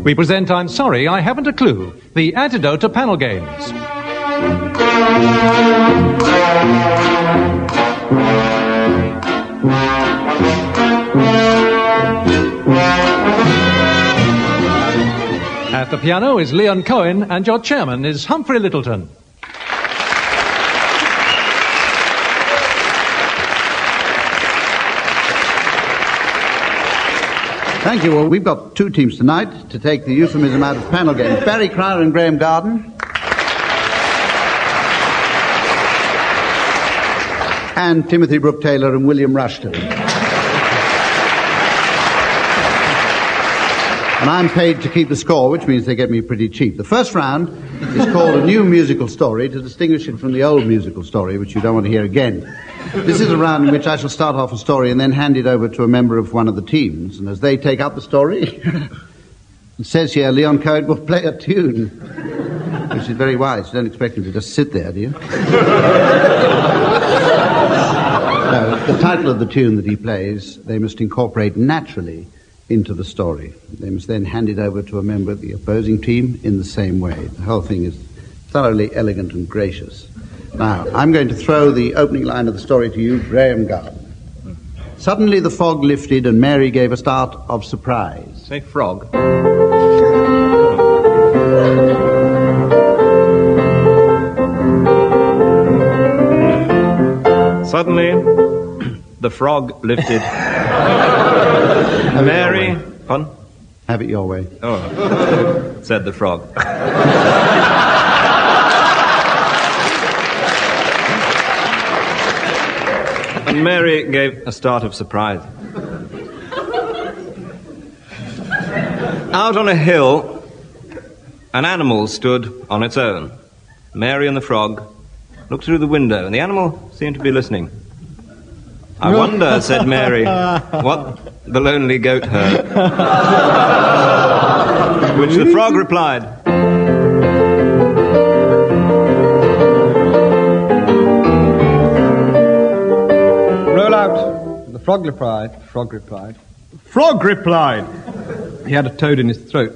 We present I'm Sorry, I Haven't a Clue, the antidote to panel games. At the piano is Cohen, and your chairman is Humphrey Lyttelton. Thank you. Well, we've got two teams tonight to take the euphemism out of panel games. Barry Cryer and Graeme Garden. And Timothy Brooke-Taylor and William Rushton. And I'm paid to keep the score, which means they get me pretty cheap. The first round is called a new musical story to distinguish it from the old musical story, which you don't want to hear again. This is a round in which I shall start off a story and then hand it over to a member of one of the teams. And as they take up the story, it says here, Leon Cohen will play a tune, which is very wise. You don't expect him to just sit there, do you? No, the title of the tune that he plays, they must incorporate naturally into the story. They must then hand it over to a member of the opposing team in the same way. The whole thing is thoroughly elegant and gracious. Now, I'm going to throw the opening line of the story to you, Graeme Garden. Suddenly the fog lifted and Mary gave a start of surprise. Say frog. Suddenly, the frog lifted. Mary... Pardon? Have it your way. Oh, said the frog. And Mary gave a start of surprise. Out on a hill, an animal stood on its own. Mary and the frog looked through the window, and the animal seemed to be listening. I wonder, said Mary, what the lonely goat heard. Which the frog replied. Roll out. The frog replied. Frog replied. Frog replied. He had a toad in his throat.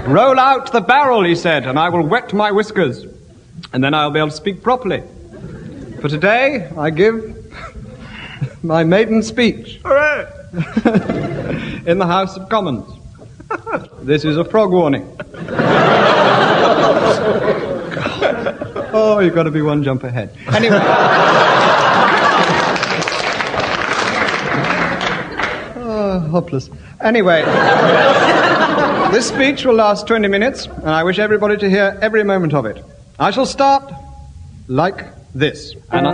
Roll out the barrel, he said, and I will wet my whiskers, and then I'll be able to speak properly. For today, I give my maiden speech. Hooray! In the House of Commons. This is a frog warning. Oh, you've got to be one jump ahead. Anyway. Oh, hopeless. Anyway. This speech will last 20 minutes, and I wish everybody to hear every moment of it. I shall start like this. And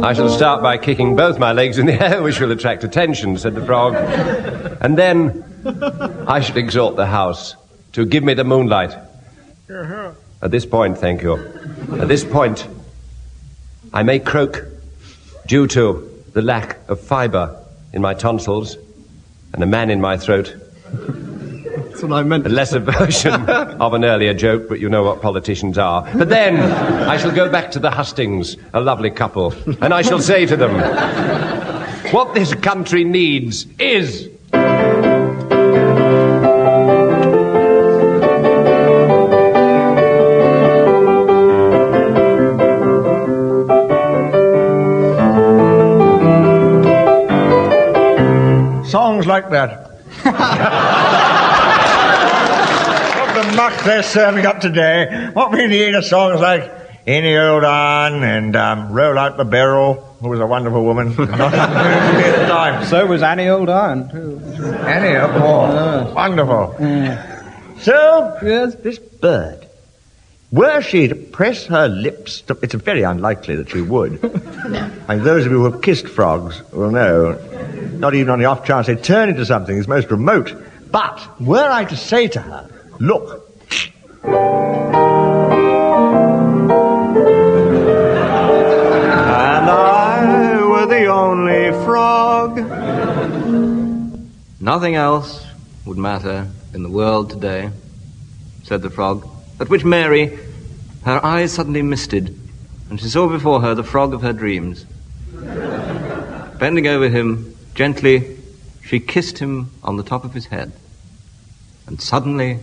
I shall start by kicking both my legs in the air, which will attract attention, said the frog. And then I shall exhort the house to give me the moonlight. At this point, thank you. At this point, I may croak due to the lack of fibre in my tonsils and a man in my throat. That's what I meant. A lesser version of an earlier joke, but you know what politicians are. But then I shall go back to the hustings, a lovely couple, and I shall say to them, what this country needs is... Songs like that. What the muck they're serving up today. What we need are songs like Any Old Iron and Roll Out the Barrel, who was a wonderful woman. Not at the time. So was Annie Old Iron, too. Annie, wonderful. So, Yes. this bird, were she to press her lips to... It's very unlikely that she would. And those of you who have kissed frogs will know, not even on the off chance they turn into something is most remote. But were I to say to her, look, And I were the only frog. Nothing else would matter in the world today, said the frog. At which Mary Her eyes suddenly misted, and she saw before her the frog of her dreams. Bending over him, gently, she kissed him on the top of his head. And suddenly...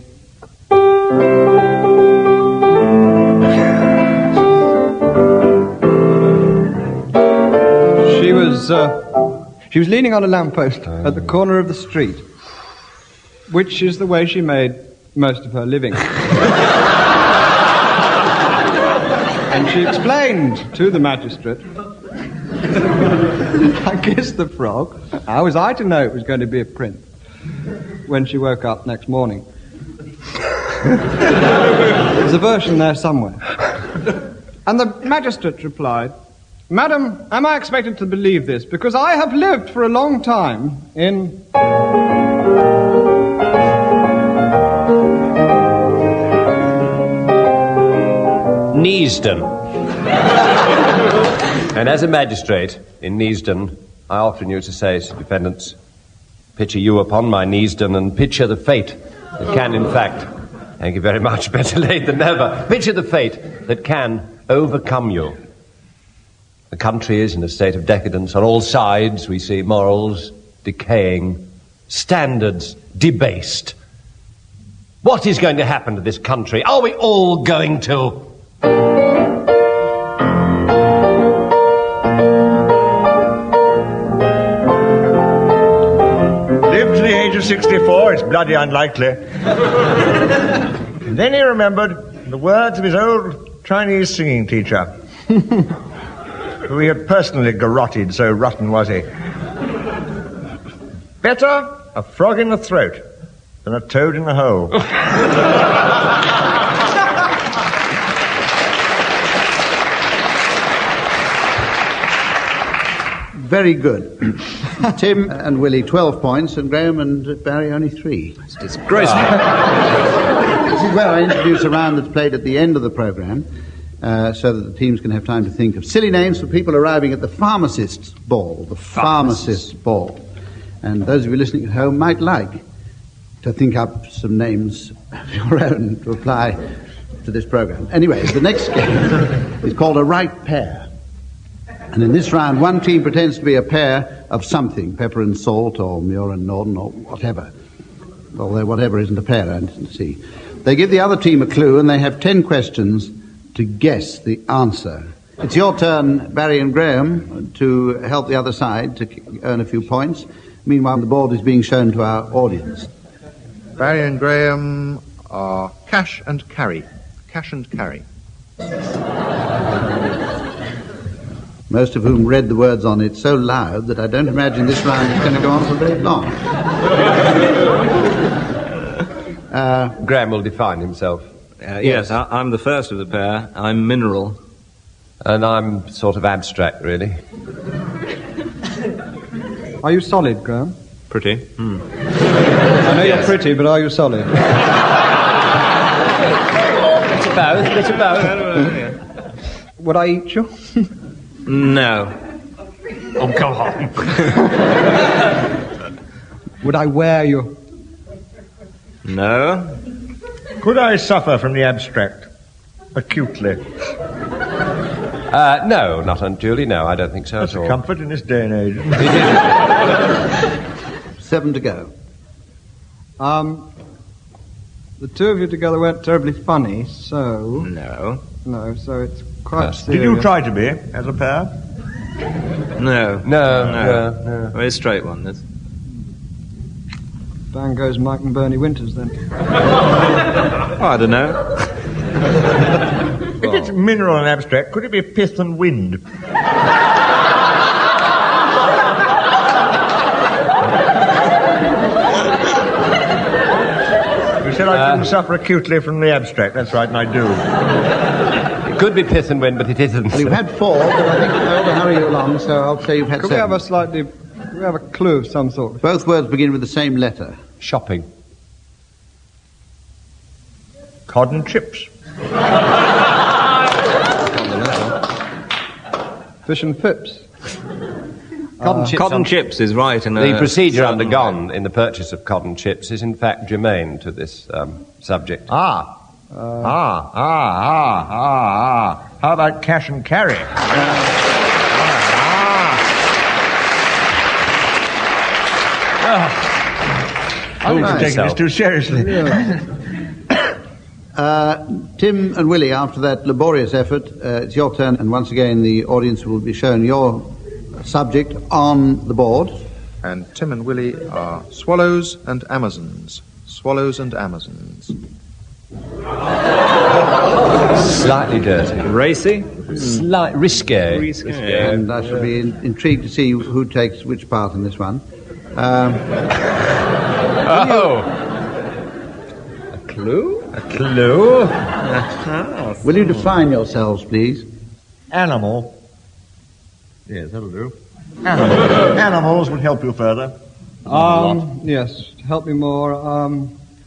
She was leaning on a lamppost at the corner of the street, which is the way she made most of her living. And she explained to the magistrate, I kissed the frog. How was I to know it was going to be a prince when she woke up next morning? There's a version there somewhere. And the magistrate replied, Madam, am I expected to believe this? Because I have lived for a long time in... Neasden. And as a magistrate in Neasden, I often used to say to defendants, picture you upon my Neasden and picture the fate that can, in fact, thank you very much, better late than never, picture the fate that can overcome you. The country is in a state of decadence. On all sides we see morals decaying, standards debased. What is going to happen to this country? Are we all going to... Lived to the age of 64, it's bloody unlikely. And then he remembered the words of his old Chinese singing teacher, who he had personally garroted, so rotten was he. Better a frog in the throat than a toad in the hole. Very good. Tim and Willie, 12 points, and Graeme and Barry only 3. It's disgraceful. This is where I introduce a round that's played at the end of the programme, so that the teams can have time to think of silly names for people arriving at the pharmacist's ball. The pharmacist's ball. And those of you listening at home might like to think up some names of your own to apply to this programme. Anyway, the next game is called a right pair. And in this round, one team pretends to be a pair of something, pepper and salt, or Muir and Norden, or whatever. Although whatever isn't a pair, I see. They give the other team a clue, and they have 10 questions to guess the answer. It's your turn, Barry and Graeme, to help the other side to earn a few points. Meanwhile, the board is being shown to our audience. Barry and Graeme are cash and carry. Cash and carry. Most of whom read the words on it so loud that I don't imagine this round is going to go on for very long. Graeme will define himself. Yes, I'm the first of the pair. I'm mineral. And I'm sort of abstract, really. Are you solid, Graeme? Pretty. I know you're pretty, but are you solid? Bit of both. Would I eat you? No. Oh, go on. Would I wear you? No. Could I suffer from the abstract acutely? No, not unduly, no, I don't think so That's at all. a comfort in this day and age. 7 to go. The two of you together weren't terribly funny, so... No. No, so it's quite serious. Did you try to be, as a pair? No. No. Very straight one, this. Down goes Mike and Bernie Winters, then. Oh, I don't know. If it's mineral and abstract, could it be pith and wind? You said I couldn't suffer acutely from the abstract. That's right, and I do. It could be piss and wind, but it isn't. Well, you've had 4, but I think I ought to hurry you along, so I'll say you've had Could 7. we have a clue of some sort? Both words begin with the same letter. Shopping. Cod and chips. Fish and Pips. Cotton chips is right. In The procedure certain undergone in the purchase of cod and chips is in fact germane to this subject. Ah, How about cash and carry? I think you're taking this too seriously. Tim and Willie, after that laborious effort, it's your turn, and once again the audience will be shown your subject on the board. And Tim and Willie are swallows and Amazons. Swallows and Amazons. Slightly dirty. Racy? Risque. And I shall be intrigued to see who takes which part in this one. A clue? A clue? Will you define yourselves, please? Animal. Yes, that'll do. Animals would help you further. Yes, to help me more,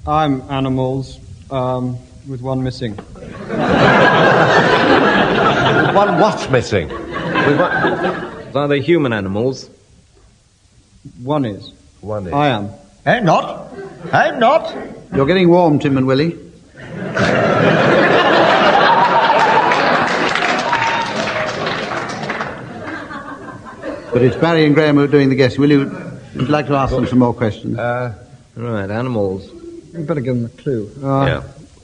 I'm animals, with one missing. One what's missing? Are they human animals? One is. One is. I am. I'm not. You're getting warm, Tim and Willie. But it's Barry and Graeme who are doing the guessing. Willie, would you like to ask them some more questions? Right, animals. You better give them a clue. Yeah.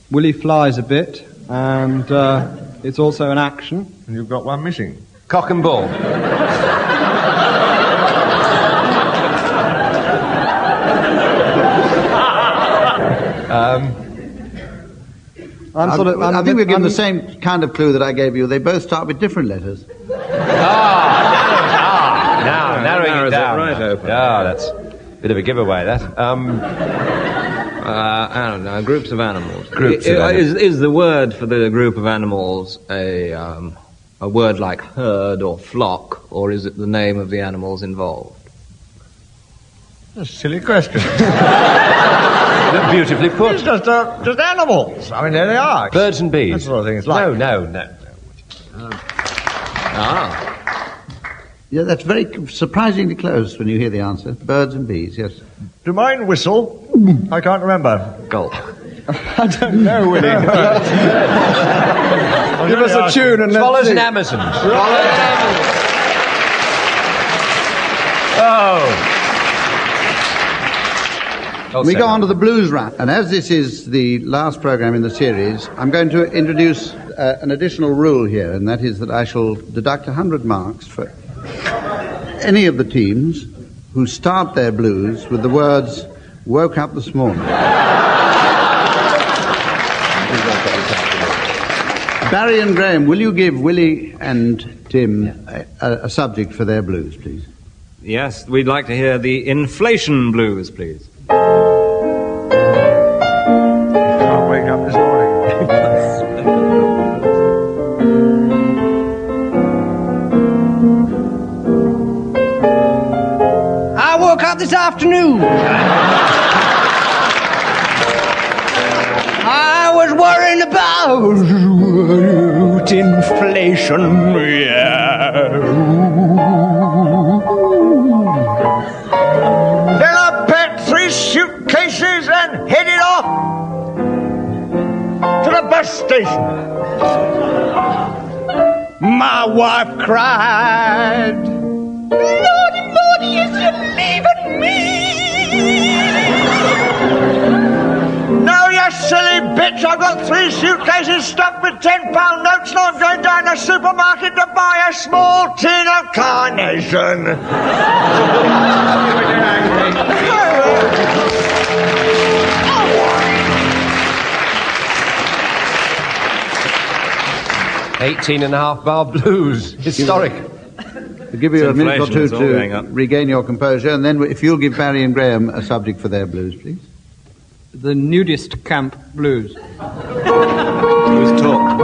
Willie flies a bit, and it's also an action. And you've got one missing. Cock and bull. I think we're given the same kind of clue that I gave you. They both start with different letters. Now, narrowing it down. Right open. That's a bit of a giveaway, that. I don't know, groups of animals. Groups of animals. Is the word for the group of animals a word like herd or flock, or is it the name of the animals involved? That's a silly question. Beautifully put. It's just animals. I mean, there they are. Birds and bees. That's the sort of thing it's like. No. Yeah, that's very surprisingly close when you hear the answer. Birds and bees, yes. Do mine whistle? I can't remember. Gulp. I don't know, Willie. Give us a tune and let's Swallows see. and Amazons. We go on to the blues round, and as this is the last program in the series, I'm going to introduce an additional rule here, and that is that I shall deduct 100 marks for any of the teams who start their blues with the words, "woke up this morning." Barry and Graeme, will you give Willie and Tim a subject for their blues, please? Yes, we'd like to hear the inflation blues, please. I'll wake up this morning. I woke up this afternoon. I was worrying about inflation. Then I packed 3 suitcases and headed off to the bus station. My wife cried, "Lordy, Lordy, is you leaving me?" No, you silly bitch, I've got 3 suitcases stuffed with £10 notes and I'm going down the supermarket to buy a small tin of carnation. $18.5 blues. Historic. I'll give you a minute or two Inflation, it's all going to up. regain your composure, and then if you'll give Barry and Graeme a subject for their blues, please. The nudist camp blues. Who's talk?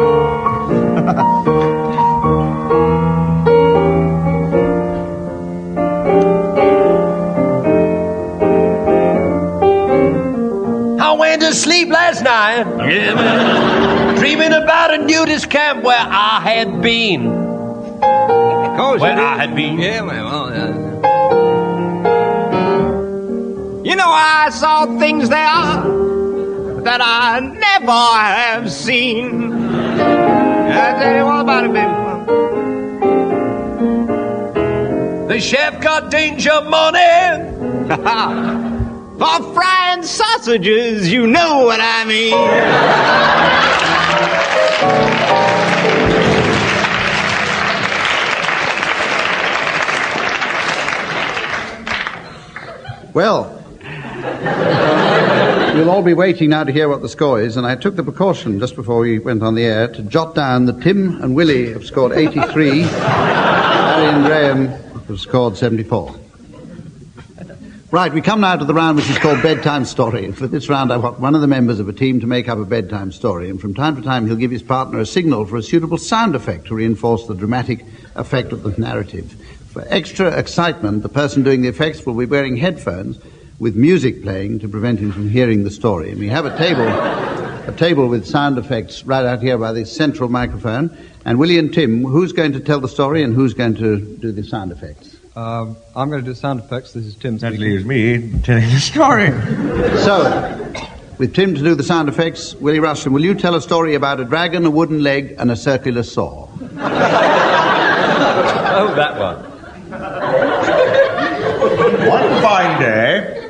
I went to sleep last night. Yeah, man. Dreaming about a nudist camp where I had been. Of course, Where I had been. Yeah, well, You know, I saw things there that I never have seen. I'll tell you all about it, baby. The chef got danger money. For frying sausages, you know what I mean. Well, you'll all be waiting now to hear what the score is, and I took the precaution just before we went on the air to jot down that Tim and Willie have scored 83, Harry and Graeme have scored 74. Right, we come now to the round which is called Bedtime Story. And for this round, I want one of the members of a team to make up a bedtime story, and from time to time he'll give his partner a signal for a suitable sound effect to reinforce the dramatic effect of the narrative. For extra excitement, the person doing the effects will be wearing headphones with music playing to prevent him from hearing the story. And we have a table with sound effects right out here by this central microphone. And Willie and Tim, who's going to tell the story and who's going to do the sound effects? I'm going to do sound effects. This is Tim That speaking. leaves me telling the story. So, with Tim to do the sound effects, Willie Rushton, will you tell a story about a dragon, a wooden leg, and a circular saw? Oh, that one. One fine day...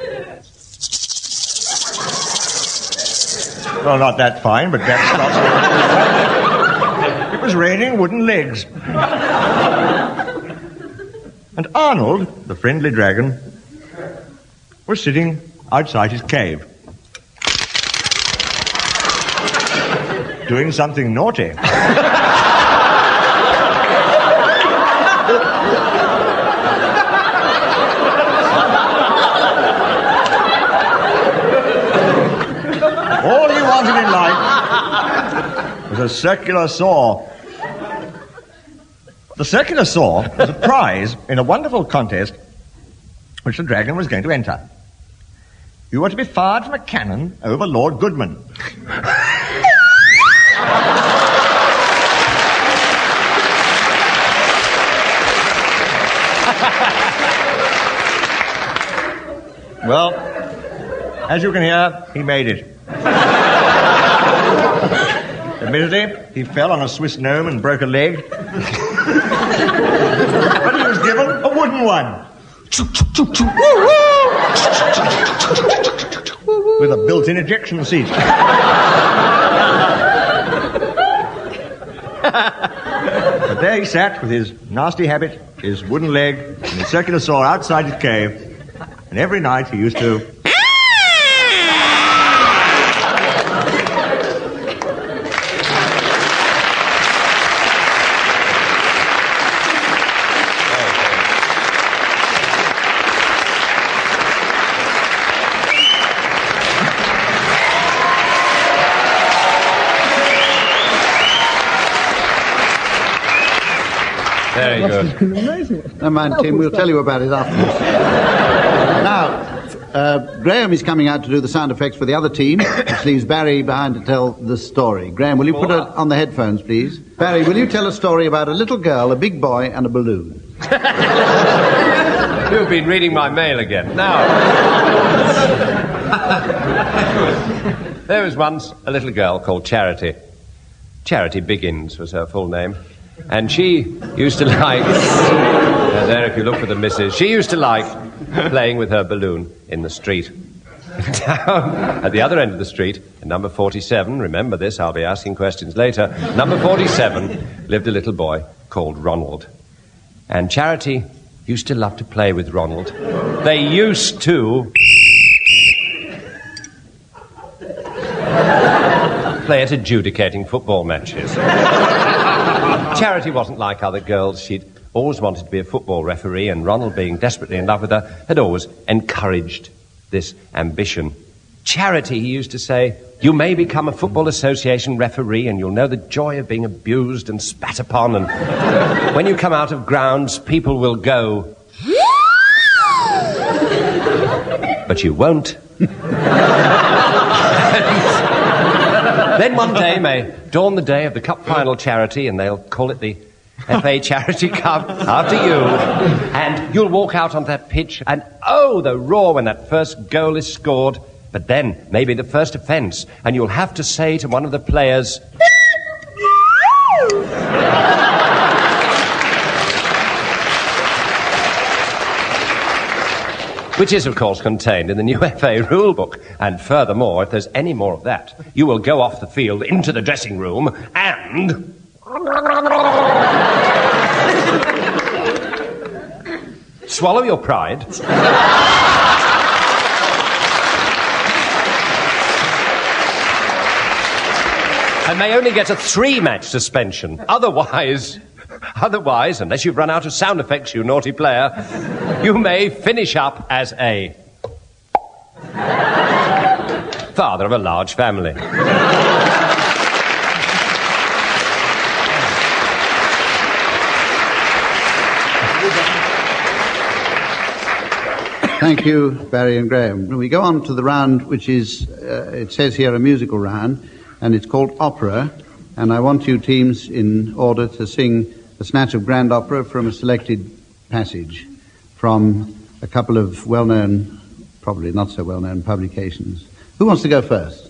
Well, not that fine, but that's not... It was raining wooden legs. And Arnold, the friendly dragon, was sitting outside his cave, doing something naughty. All he wanted in life was a circular saw. The circular saw was a prize in a wonderful contest which the dragon was going to enter. You were to be fired from a cannon over Lord Goodman. Well, as you can hear, he made it. Admittedly, he fell on a Swiss gnome and broke a leg. But he was given a wooden one. With a built-in ejection seat. But there he sat with his nasty habit, his wooden leg, and his circular saw outside his cave. And every night he used to... Very good. Never mind, Tim, we'll tell you about it afterwards. Now, Graeme is coming out to do the sound effects for the other team, which leaves Barry behind to tell the story. Graeme, will you put it on the headphones, please? Barry, will you tell a story about a little girl, a big boy, and a balloon? You've been reading my mail again. Now, there was once a little girl called Charity. Charity Biggins was her full name. And she used to like... there, if you look for the missus, she used to like playing with her balloon in the street. Down at the other end of the street, at number 47, remember this, I'll be asking questions later, number 47 lived a little boy called Ronald. And Charity used to love to play with Ronald. They used to play at adjudicating football matches. Charity wasn't like other girls. She'd always wanted to be a football referee, and Ronald, being desperately in love with her, had always encouraged this ambition. Charity, he used to say, you may become a Football Association referee and you'll know the joy of being abused and spat upon, and when you come out of grounds, people will go, but you won't. Then one day may dawn the day of the cup final, Charity, and they'll call it the FA Charity Cup after you. And you'll walk out on that pitch, and oh, the roar when that first goal is scored. But then, maybe the first offence, and you'll have to say to one of the players... which is, of course, contained in the new FA rulebook. And furthermore, if there's any more of that, you will go off the field into the dressing room and... swallow your pride. And may only get a 3-match suspension. Otherwise, unless you've run out of sound effects, you naughty player, you may finish up as a father of a large family. Thank you, Barry and Graeme. We go on to the round which is, it says here, a musical round, and it's called opera, and I want you teams in order to sing a snatch of grand opera from a selected passage from a couple of well-known, probably not so well-known publications. Who wants to go first?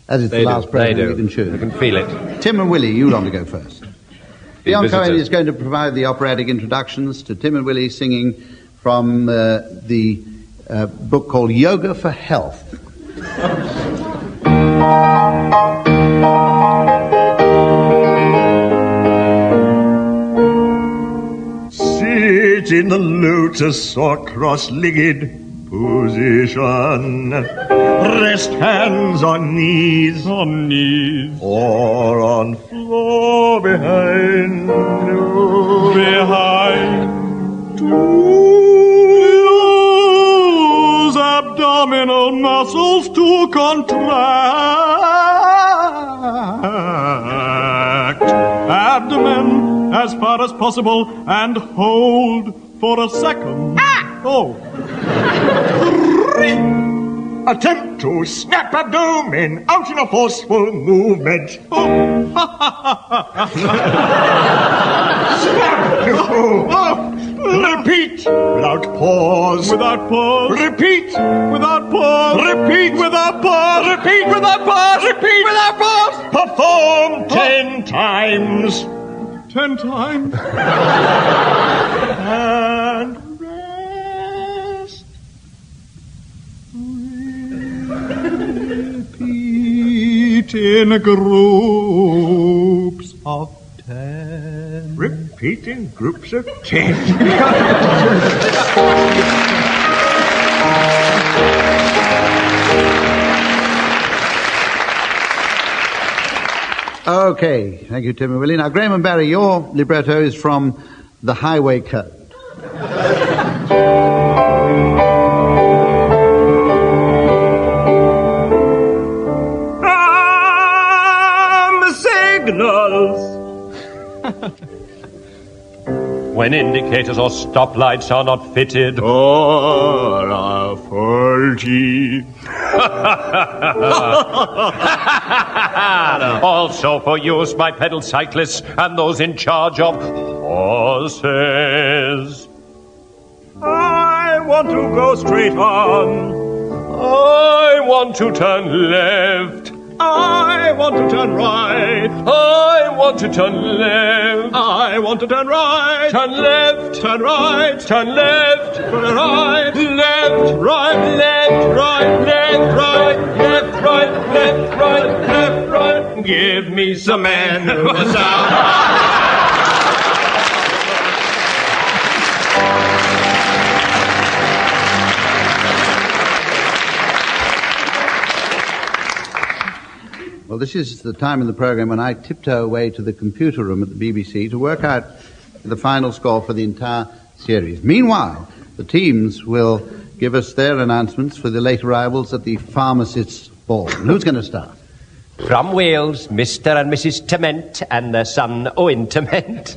As it's the last program, you can choose. I can feel it. Tim and Willie, you want to go first. Beyond Cohen is going to provide the operatic introductions to Tim and Willie singing from the book called Yoga for Health. Sit in the lotus or cross-legged position. Rest hands on knees, or on floor behind. Use abdominal muscles to contract abdomen as far as possible and hold for a second. Attempt to snap abdomen out in a forceful movement. Snap! Repeat without pause. Without pause. Repeat without pause. Repeat without pause. Repeat without pause. Repeat without pause. Perform 10 times. 10 times. And rest. Repeat in groups of 10. Repeat in groups of 10. Okay, thank you, Tim and Willie. Now, Graeme and Barry, your libretto is from The Highway Code. Signals. When indicators or stoplights are not fitted or are faulty. Also for use by pedal cyclists and those in charge of horses. I want to go straight on. I want to turn left. I want to turn right. I want to turn left. I want to turn right. Turn left. Turn right. Turn left. Turn right. Left. Right. Left. Right. Left. Right. Left. Right. Left. Right. Left. Right. Give me some man who was out. Well, this is the time in the program when I tiptoe away to the computer room at the BBC to work out the final score for the entire series. Meanwhile, the teams will give us their announcements for the late arrivals at the pharmacist's ball. And who's going to start? From Wales, Mr. and Mrs. Tement and their son Owen Tement.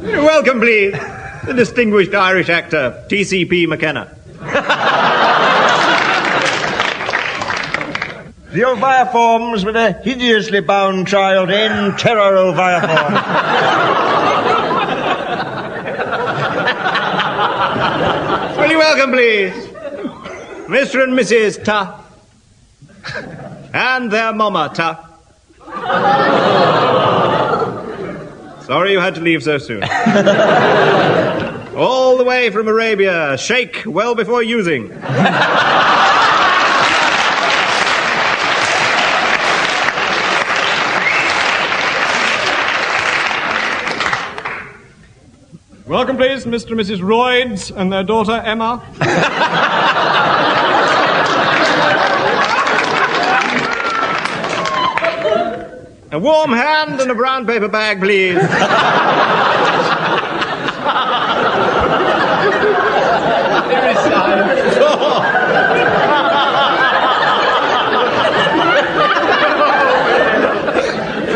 Welcome, please, the distinguished Irish actor, TCP McKenna. The oviforms with a hideously bound child in terror oviform. welcome, please. Mr. and Mrs. Tuff. And their mama, Tuff. Sorry you had to leave so soon. All the way from Arabia. Shake well before using. Welcome, please, Mr. and Mrs. Royds and their daughter, Emma. A warm hand and a brown paper bag, please. There is silence.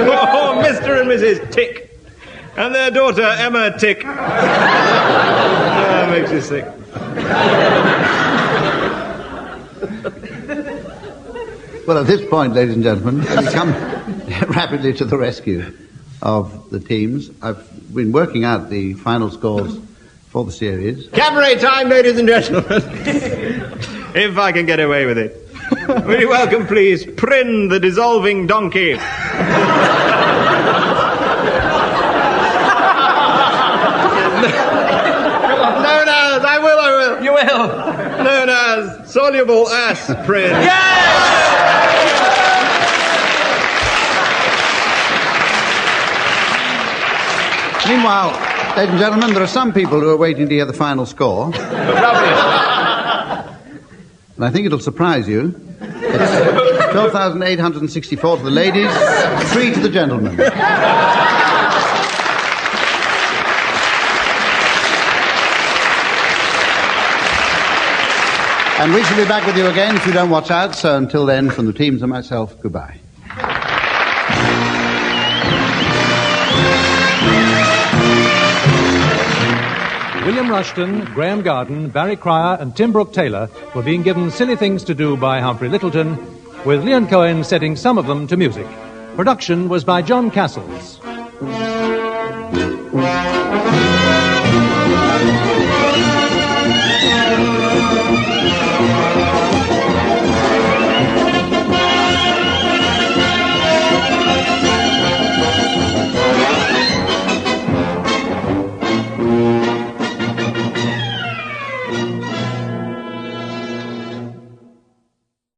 Oh, Mr. and Mrs. Tick. And their daughter, Emma Tick. That makes you sick. Well, at this point, ladies and gentlemen, we come rapidly to the rescue of the teams. I've been working out the final scores for the series. Cabaret time, ladies and gentlemen. If I can get away with it. Will you welcome, please, Prin, the dissolving donkey. Known as, I will. You will. Known as soluble aspirin. Meanwhile, ladies and gentlemen, there are some people who are waiting to hear the final score. And I think it'll surprise you. It's 12,864 to the ladies, 3 to the gentlemen. And we shall be back with you again if you don't watch out. So until then, from the teams and myself, goodbye. William Rushton, Graeme Garden, Barry Cryer and Tim Brooke-Taylor were being given silly things to do by Humphrey Lyttelton, with Leon Cohen setting some of them to music. Production was by John Cassels.